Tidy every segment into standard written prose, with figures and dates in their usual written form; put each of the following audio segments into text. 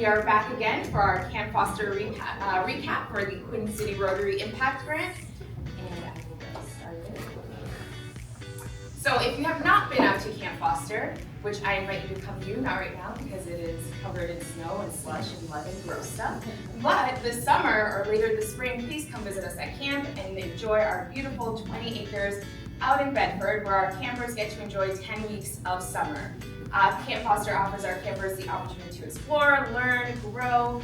are back again for our Camp Foster recap for the Queen City Rotary Impact Grant. And I will get started. So if you have not been out to Camp Foster, which I invite you to come do, not right now because it is covered in snow and slush and mud and gross stuff, but this summer or later this spring, please come visit us at camp and enjoy our beautiful 20 acres out in Bedford, where our campers get to enjoy 10 weeks of summer. Camp Foster offers our campers the opportunity to explore, learn, grow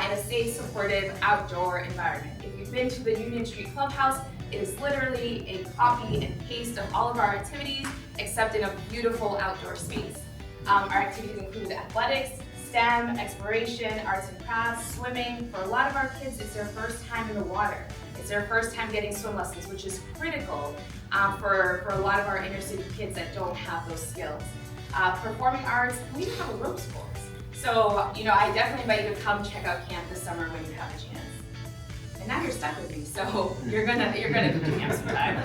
in a safe, supportive, outdoor environment. If you've been to the Union Street Clubhouse, it is literally a copy and paste of all of our activities, except in a beautiful outdoor space. Our activities include athletics, STEM, exploration, arts and crafts, swimming. For a lot of our kids, it's their first time in the water. It's their first time getting swim lessons, which is critical for a lot of our inner city kids that don't have those skills. Performing arts, we have a ropes course. So, I definitely invite you to come check out camp this summer when you have a chance. And now you're stuck with me, so you're gonna come to camp sometime.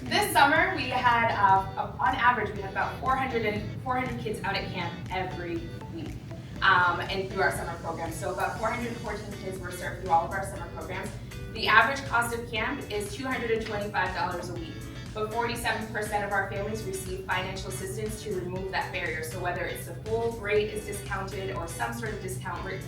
This summer we had, on average, we had about 400 kids out at camp every week. And through our summer program. So about 414 kids were served through all of our summer programs. The average cost of camp is $225 a week, but 47% of our families receive financial assistance to remove that barrier. So whether it's the full rate is discounted or some sort of discounted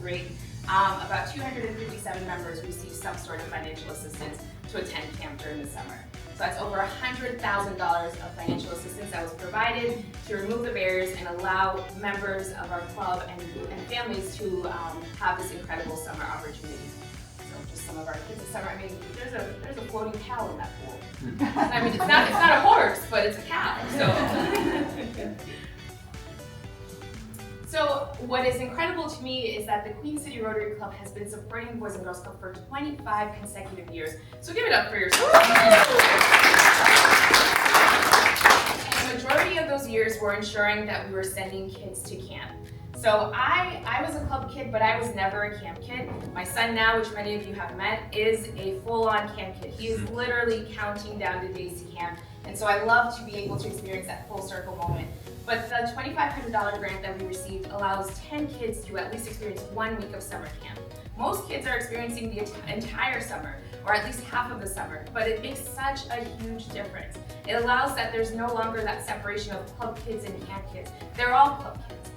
rate, about 257 members receive some sort of financial assistance to attend camp during the summer. So that's over $100,000 of financial assistance that was provided to remove the barriers and allow members of our club and families to have this incredible summer opportunity. So just some of our kids this summer, there's a floating cow in that pool. It's not a horse, but it's a cow. So what is incredible to me is that the Queen City Rotary Club has been supporting the Boys and Girls Club for 25 consecutive years. So give it up for yourself. And the majority of those years were ensuring that we were sending kids to camp. So I was a club kid, but I was never a camp kid. My son now, which many of you have met, is a full-on camp kid. He is literally counting down the days to camp. And so I love to be able to experience that full circle moment. But the $2,500 grant that we received allows 10 kids to at least experience 1 week of summer camp. Most kids are experiencing the entire summer, or at least half of the summer, but it makes such a huge difference. It allows that there's no longer that separation of club kids and camp kids. They're all club kids.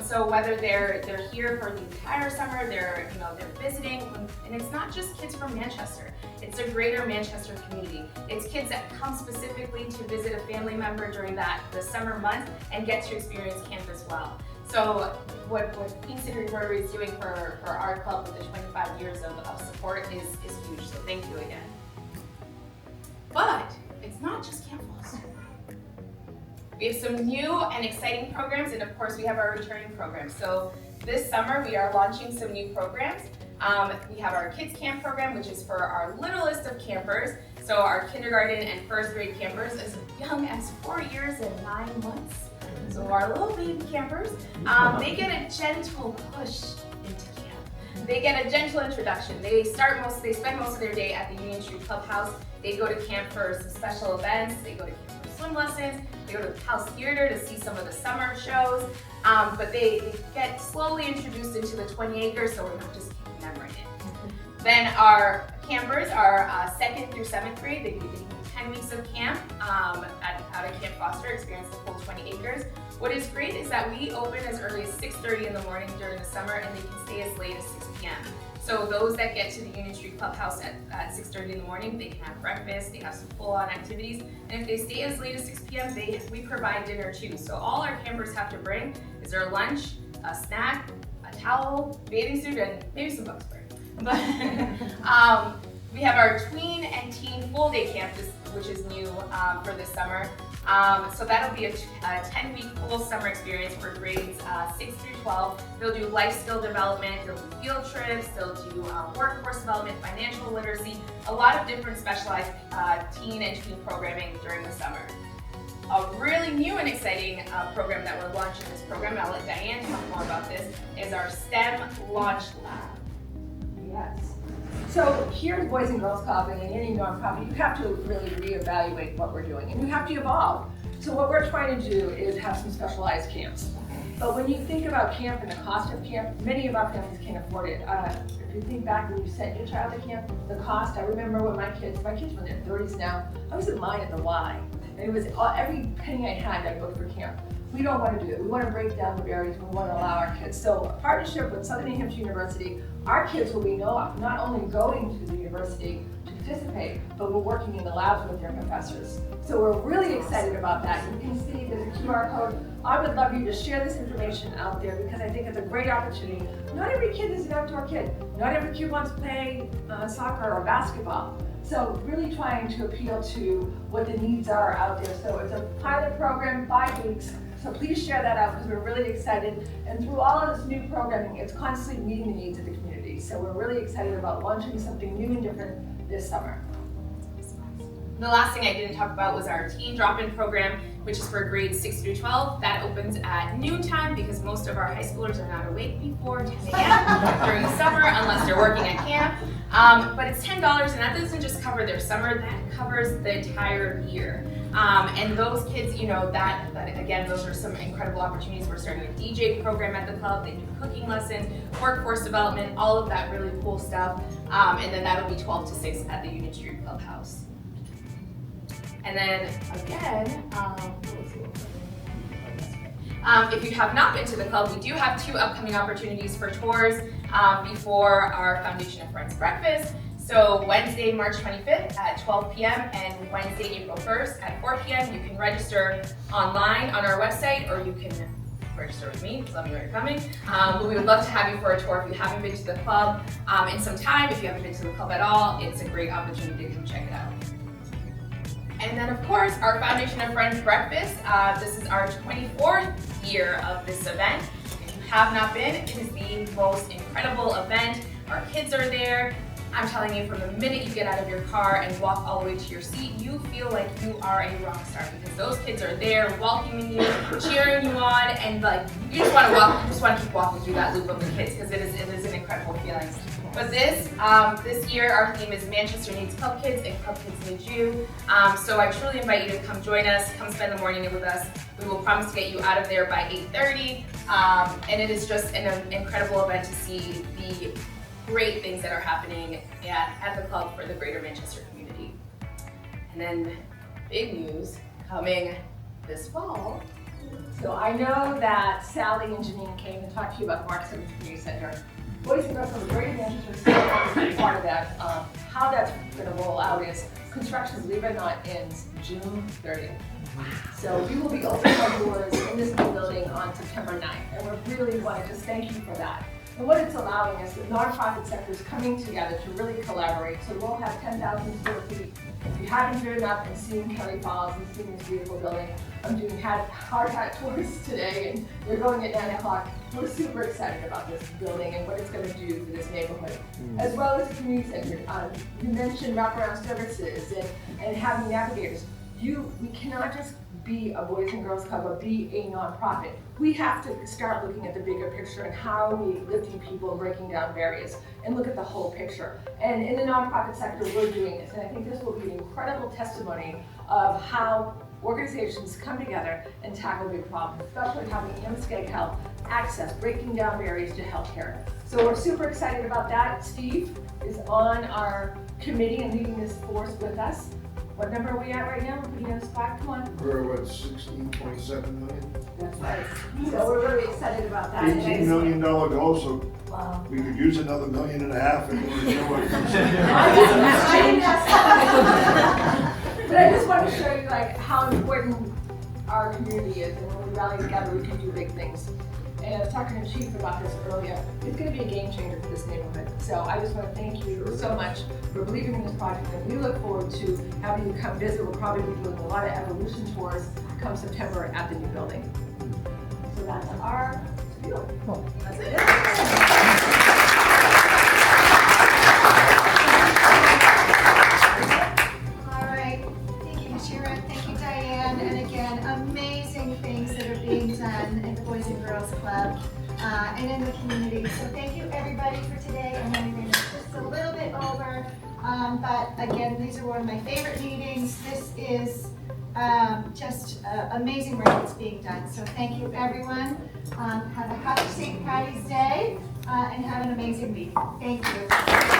So whether they're here for the entire summer, they're visiting, and it's not just kids from Manchester. It's a greater Manchester community. It's kids that come specifically to visit a family member during the summer month and get to experience camp as well. So what Queen City Rotary is doing for our club with the 25 years of support is huge. So thank you again. But it's not just Camp Foster. We have some new and exciting programs, and of course we have our returning programs. So this summer we are launching some new programs. We have our Kids Camp program, which is for our littlest of campers. So our kindergarten and first grade campers as young as 4 years and 9 months. So our little baby campers, they get a gentle push into camp. They get a gentle introduction. They spend most of their day at the Union Street Clubhouse. They go to camp for some special events. They go to camp for swim lessons. They go to the House Theater to see some of the summer shows. But they get slowly introduced into the 20 acres, so we're not just keeping them right in. Then our campers are 2nd through 7th grade. They get 10 weeks of camp out at Camp Foster, experience the full 20 acres. What is great is that we open as early as 6:30 in the morning during the summer, and they can stay as late as 6 p.m. So those that get to the Union Street Clubhouse at 6:30 in the morning, they can have breakfast, they have some full-on activities, and if they stay as late as 6 p.m., we provide dinner too. So all our campers have to bring is their lunch, a snack, a towel, bathing suit, and maybe some bug spray. But we have our tween and teen full-day camp, which is new for this summer. So that'll be a 10-week full summer experience for grades 6 through 12. They'll do life skill development, they'll do field trips, they'll do workforce development, financial literacy, a lot of different specialized teen and tween programming during the summer. A really new and exciting program that we're launching this program, and I'll let Diane talk more about this, is our STEM Launch Lab. Yes. So here at Boys and Girls Club and in any nonprofit, you have to really reevaluate what we're doing, and you have to evolve. So what we're trying to do is have some specialized camps. But when you think about camp and the cost of camp, many of our families can't afford it. If you think back when you sent your child to camp, the cost, I remember when my kids were in their 30s now, I was in line at the Y. And it was every penny I had, I booked for camp. We don't want to do it. We want to break down the barriers. We want to allow our kids. So a partnership with Southern New Hampshire University, our kids will be not only going to the university to participate, but we're working in the labs with their professors. So we're really excited about that. You can see there's a QR code. I would love you to share this information out there because I think it's a great opportunity. Not every kid is an outdoor kid. Not every kid wants to play soccer or basketball. So really trying to appeal to what the needs are out there. So it's a pilot program, 5 weeks. So please share that out because we're really excited. And through all of this new programming, it's constantly meeting the needs of the community. So we're really excited about launching something new and different this summer. The last thing I didn't talk about was our teen drop-in program, which is for grades 6 through 12. That opens at noontime because most of our high schoolers are not awake before 10 a.m. during the summer unless they're working at camp. But it's $10 and that doesn't just cover their summer, that covers the entire year. And those kids, you know, that again, those are some incredible opportunities. We're starting a DJ program at the club. They do cooking lessons, workforce development, all of that really cool stuff. And then that'll be 12 to 6 at the Union Street Clubhouse. And then again, if you have not been to the club, we do have 2 upcoming opportunities for tours before our Foundation of Friends breakfast. So Wednesday, March 25th at 12 p.m. and Wednesday, April 1st at 4 p.m. You can register online on our website or you can register with me, let me know you're coming. But we would love to have you for a tour if you haven't been to the club in some time. If you haven't been to the club at all, it's a great opportunity to come check it out. And then of course, our Foundation of Friends breakfast. This is our 24th year of this event. If you have not been, it is the most incredible event. Our kids are there. I'm telling you, from the minute you get out of your car and walk all the way to your seat, you feel like you are a rock star because those kids are there welcoming you, cheering you on, and like you just want to keep walking through that loop of the kids because it is an incredible feeling. But this year our theme is Manchester Needs Club Kids and Club Kids Need You. So I truly invite you to come join us, come spend the morning with us. We will promise to get you out of there by 8:30. And it is just an incredible event to see the great things that are happening at the club for the greater Manchester community. And then big news coming this fall. So I know that Sally and Janine came and talked to you about Mark Simmons Community Center. Boys and Girls Club of Greater Manchester is part of that. How that's going to roll out is construction, believe it or not, ends June 30th. So we will be opening our doors in this new building on September 9th, and we really want to just thank you for that. And what it's allowing is the nonprofit sector is coming together to really collaborate. So we'll have 10,000 square feet. If you haven't driven up and seen Kelly Falls and seen this beautiful building, I'm doing hard hat tours today, and they're going at 9 o'clock. We're super excited about this building and what it's going to do for this neighborhood, as well as the community center. You mentioned wraparound services and having navigators. We cannot just be a Boys and Girls Club or be a nonprofit. We have to start looking at the bigger picture and how are we lifting people and breaking down barriers and look at the whole picture. And in the nonprofit sector, we're doing this. And I think this will be an incredible testimony of how organizations come together and tackle big problems, especially having MSK Health access, breaking down barriers to healthcare. So we're super excited about that. Steve is on our committee and leading this force with us. What number are we at right now? We're putting on the spot, come on. We're at 16.7 million. That's right. So we're really excited about that. $18 million goal, so Wow. we could use another $1.5 million if we show what comes But I just want to show you like how important our community is, and when we rally together, we can do big things. And I was talking to Chief about this earlier. It's going to be a game changer for this neighborhood. So I just want to thank you so much for believing in this project, and we look forward to having you come visit. We'll probably be doing a lot of evolution tours come September at the new building. So that's our spiel. That's it. And the Boys and Girls Club and in the community. So thank you everybody for today. I know we ran just a little bit over, but again, these are one of my favorite meetings. This is just amazing work that's being done. So thank you, everyone. Have a happy St. Patty's Day and have an amazing week. Thank you.